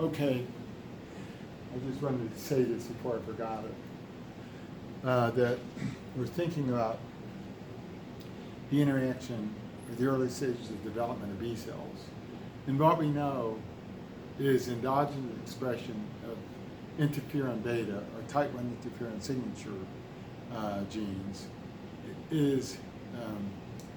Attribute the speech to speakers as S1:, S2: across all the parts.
S1: Okay, I just wanted to say this before I forgot it. That we're thinking about the interaction with the early stages of development of B cells. And what we know is endogenous expression of interferon beta, or type 1 interferon signature genes, is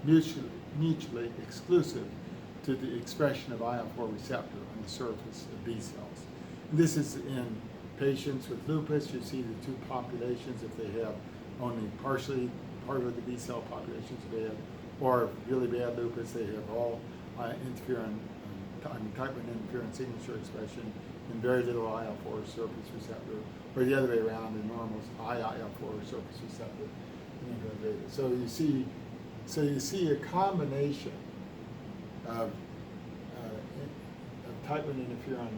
S1: mutually exclusive to the expression of IL-4 receptor on the surface of B cells. And this is in patients with lupus. You see the two populations. If they have only partially part of the B cell populations bad, or really bad lupus, they have all interferon, type 1 interferon signature expression and very little IL-4 surface receptor, or the other way around, the normal IL-4 surface receptor. So you see a combination of type 1 interferon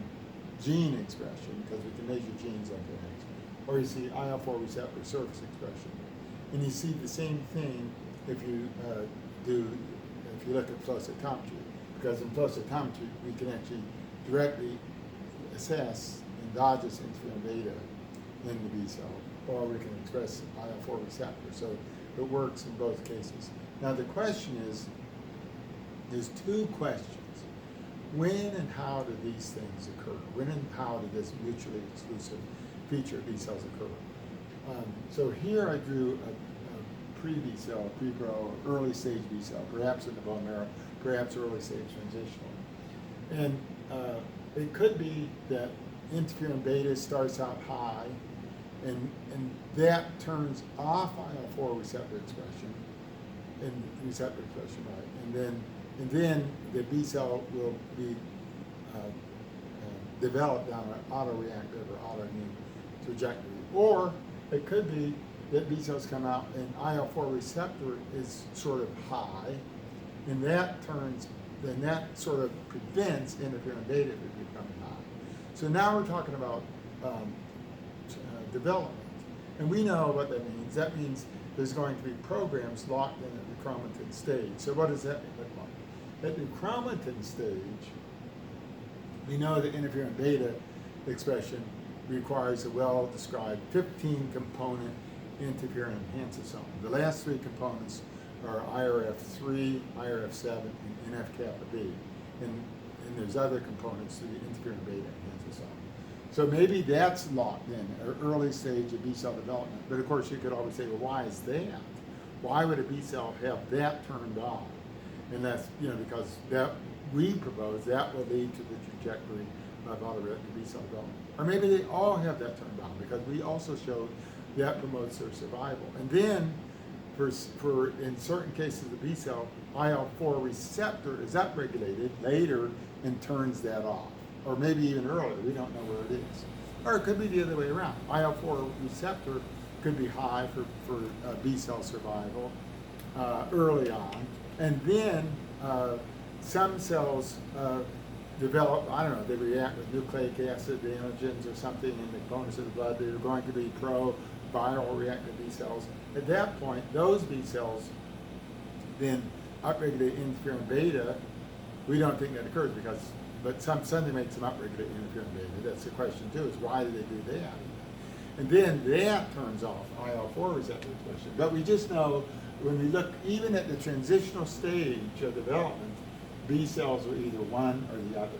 S1: gene expression, because we can measure genes like that, or you see IL-4 receptor surface expression. And you see the same thing if you look at flow cytometry, because in flow cytometry we can actually directly assess endogenous interferon beta in the B cell, or we can express IL-4 receptor. So it works in both cases. Now the question is, there's two questions. When and how do these things occur? When and how do this mutually exclusive feature of B cells occur? So here I drew a pre-B cell, pre-pro, early stage B cell, perhaps in the bone marrow, perhaps early stage transitional. And it could be that interferon beta starts out high, and that turns off IL-4 receptor expression, right? And then the B cell will be developed down an autoreactive or autoimmune trajectory. Or it could be that B cells come out and IL-4 receptor is sort of high, and that sort of prevents interferon beta from becoming high. So now we're talking about development. And we know what that means. That means there's going to be programs locked in at the chromatin stage. So what does that look like? At the chromatin stage, we know that interferon beta expression requires a well-described 15-component interferon enhanceosome. The last three components are IRF3, IRF7, and NF-kappa B. And there's other components to the interferon beta enhanceosome. So maybe that's locked in at early stage of B cell development. But of course, you could always say, well, why is that? Why would a B cell have that turned on? And that's, because that we propose that will lead to the trajectory of autoreactive B cell development. Or maybe they all have that turned on, because we also showed that promotes their survival. And then, for in certain cases of the B cell, IL-4 receptor is upregulated later and turns that off. Or maybe even earlier, we don't know where it is. Or it could be the other way around. IL-4 receptor could be high for B cell survival early on. And then some cells develop, they react with nucleic acid antigens or something in the components of the blood. They're going to be pro-viral reactive B cells. At that point, those B cells then upregulate interferon beta. We don't think that occurs but something makes them upregulate interferon beta. That's the question too, is why do they do that? And then that turns off IL-4 receptor expression. But we just know when we look even at the transitional stage of development, B cells are either one or the other.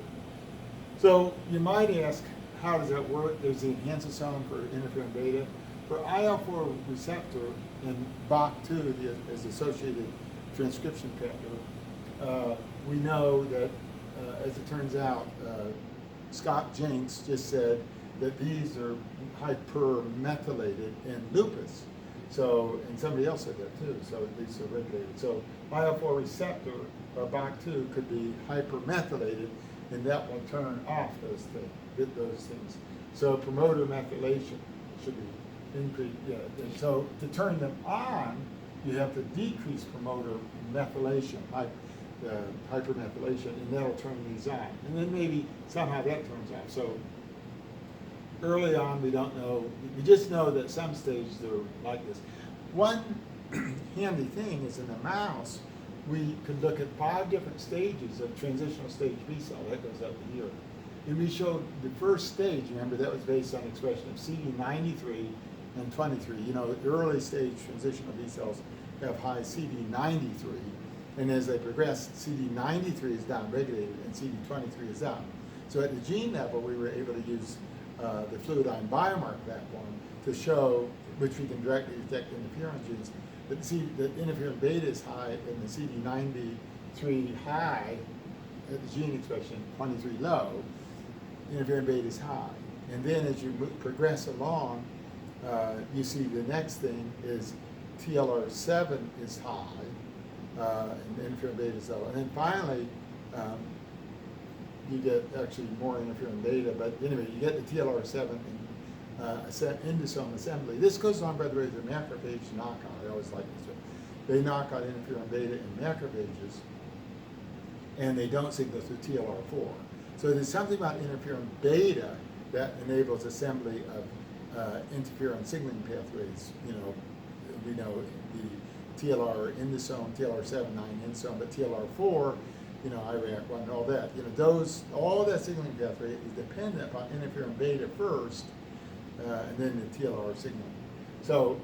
S1: So you might ask, how does that work? There's the enhanceosome for interferon beta. For IL-4 receptor and BOC2 as associated transcription factor, we know that, as it turns out, Scott Jenks just said that these are hypermethylated in lupus. So, and somebody else said that too, so these are regulated. So IL-4 receptor, or BOC2, could be hypermethylated, and that will turn off those things. So promoter methylation should be increased. Yeah. So to turn them on, you have to decrease promoter methylation, hypermethylation, and that'll turn these on. And then maybe somehow that turns off. So early on, we don't know. We just know that some stages are like this. One handy thing is in the mouse, we could look at 5 different stages of transitional stage B cell. That goes up to here. And we showed the first stage, remember, that was based on expression of CD93 and 23. You know, early stage transitional B cells have high CD93, and as they progress, CD93 is downregulated and CD23 is up. So at the gene level, we were able to use the Fluidigm biomarker platform to show, which we can directly detect interferon genes, that interferon beta is high and the CD93 high at the gene expression, 23 low, interferon beta is high. And then as you progress along, you see the next thing is TLR7 is high, and interferon beta is low. And then finally, you get actually more interferon beta, but anyway, you get the TLR7 endosome assembly. This goes on, by the way, the macrophage knockout. I always like this one. They knock out interferon beta in macrophages, and they don't signal through TLR4. So there's something about interferon beta that enables assembly of interferon signaling pathways. You know, we know the TLR endosome, TLR7, 9 endosome, but TLR4, you know, IRAK1 and all that. You know, all that signaling pathway is dependent upon interferon beta first, and then the TLR signaling. So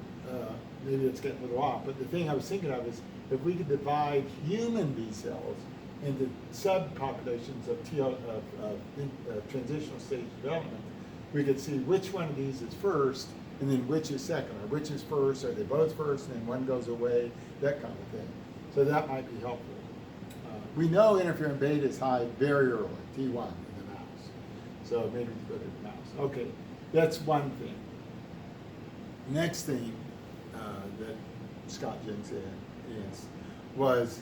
S1: maybe it's getting a little off, but the thing I was thinking of is if we could divide human B cells into subpopulations of transitional stage development, we could see which one of these is first and then which is second, or which is first, are they both first, and then one goes away, that kind of thing. So that might be helpful. We know interferon beta is high very early, T1 in the mouse. So maybe we go to the mouse. Okay, that's one thing. Next thing that Scott Jing said was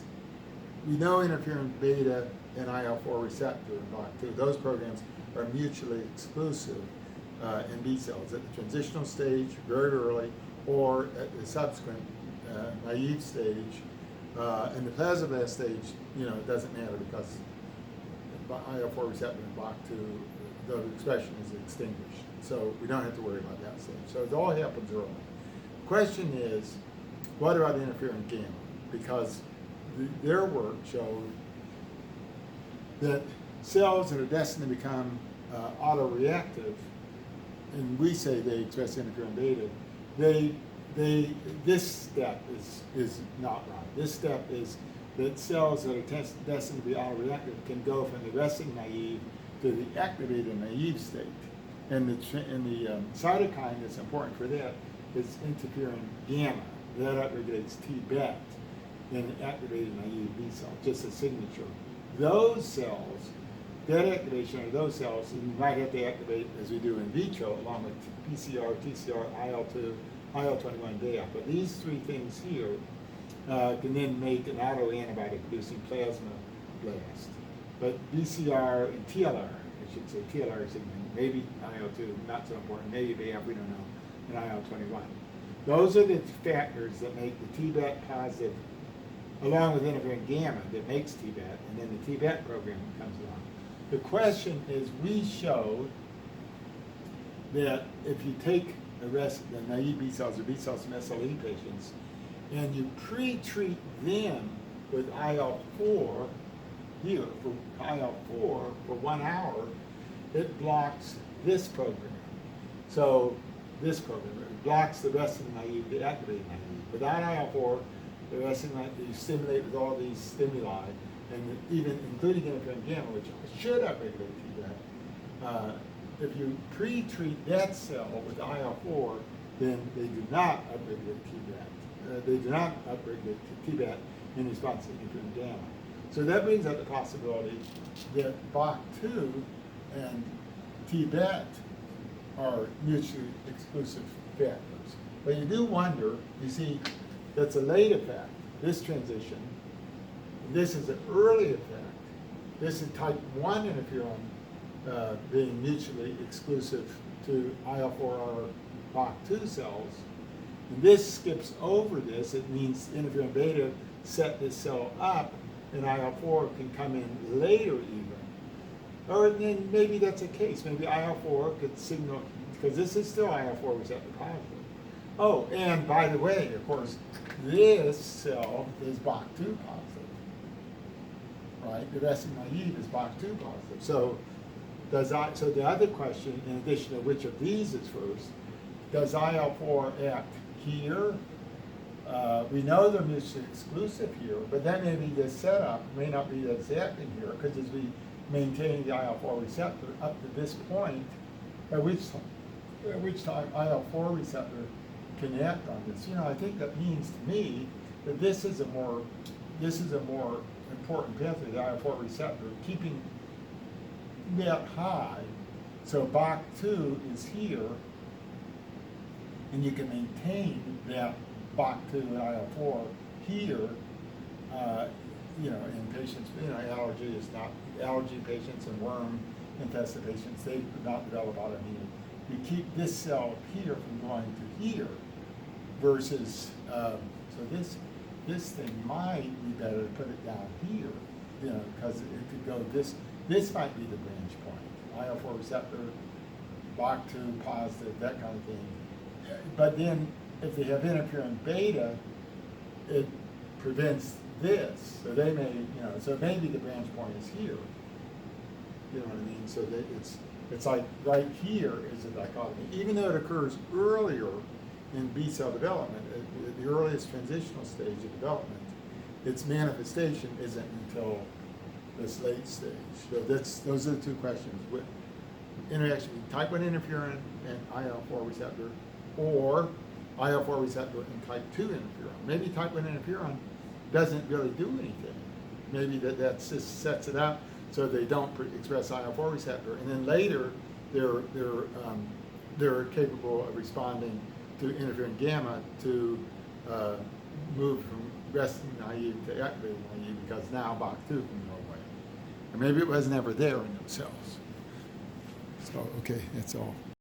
S1: we know interferon beta and IL-4 receptor in BOC2. Those programs are mutually exclusive in B cells at the transitional stage, very early, or at the subsequent naive stage. In the plasmablast stage, you know, it doesn't matter because IL-4 receptor in BOC2, the expression is extinguished. So we don't have to worry about that stage. So it all happens early. The question is, what about interferon gamma? Because their work showed that cells that are destined to become autoreactive, and we say they express interferon beta, this step is not right. This step is that cells that are destined to be autoreactive can go from the resting naive to the activated naive state. And the cytokine that's important for that is interferon gamma. That upregulates T-bet in activated naive B cell, just a signature. Those cells, that activation of those cells, you might have to activate, as we do in vitro, along with PCR, TCR, IL-2, IL-21 DAF. But these three things here can then make an autoantibody producing plasma blast. But BCR and TLR, I should say TLR signaling, maybe IL-2, not so important, maybe DAF, we don't know, and IL-21. Those are the factors that make the T-bet positive, along with interferon gamma that makes T-bet, and then the T-bet program comes along. The question is, we showed that if you take the naive B cells or B cells from SLE patients, and you pre-treat them with IL-4 here, for IL-4 for 1 hour, it blocks this program. So this program, it blocks the rest of the naive, the activated naive. Without IL-4, the rest of the naive, you stimulate with all these stimuli, and even including interferon gamma, which should upregulate T-bet. If you pre-treat that cell with IL-4, then they do not upregulate T-bet. They do not upregulate T-bet in response to interferon gamma. So that brings up the possibility that BOC2 and T-bet are mutually exclusive factors. But you do wonder, you see, that's a late effect, this transition. This is an early effect. This is type 1 interferon being mutually exclusive to IL-4R BOC2 cells. And this skips over this. It means interferon beta set this cell up, and IL-4 can come in later even. Or then maybe that's a case. Maybe IL-4 could signal, because this is still IL-4 receptor positive. Oh, and by the way, of course, this cell is BOC2 positive. Right? The resting naive is BOC2 positive. So So the other question, in addition to which of these is first, does IL-4 act here? We know they're mutually exclusive here, but then maybe the setup may not be exactly here, because as we maintain the IL-4 receptor up to this point, at which time IL-4 receptor can act on this. I think that means to me that this is a more important pathway, the IL-4 receptor, keeping that high. So BOC2 is here, and you can maintain that BOC2 and IL-4 here, in patients, allergy patients and worm infested patients, they do not develop autoimmunity. You keep this cell here from going to here, versus, so this thing might be better to put it down here, because it could go this might be the branch point. IL-4 receptor, BOC2 positive, that kind of thing. But then if they have interferon beta, it prevents this. So they may, so maybe the branch point is here. You know what I mean? So that it's like right here is a dichotomy. Even though it occurs earlier in B cell development, at the earliest transitional stage of development, its manifestation isn't until this late stage. So those are the two questions. With interaction between type 1 interferon and IL-4 receptor, or IL-4 receptor and type 2 interferon. Maybe type 1 interferon doesn't really do anything. Maybe that just sets it up so they don't express IL-4 receptor, and then later they're capable of responding to interferon gamma to move from resting naive to activated naive, because now BOC2 can go away. And maybe it was never there in those cells. So, okay, that's all.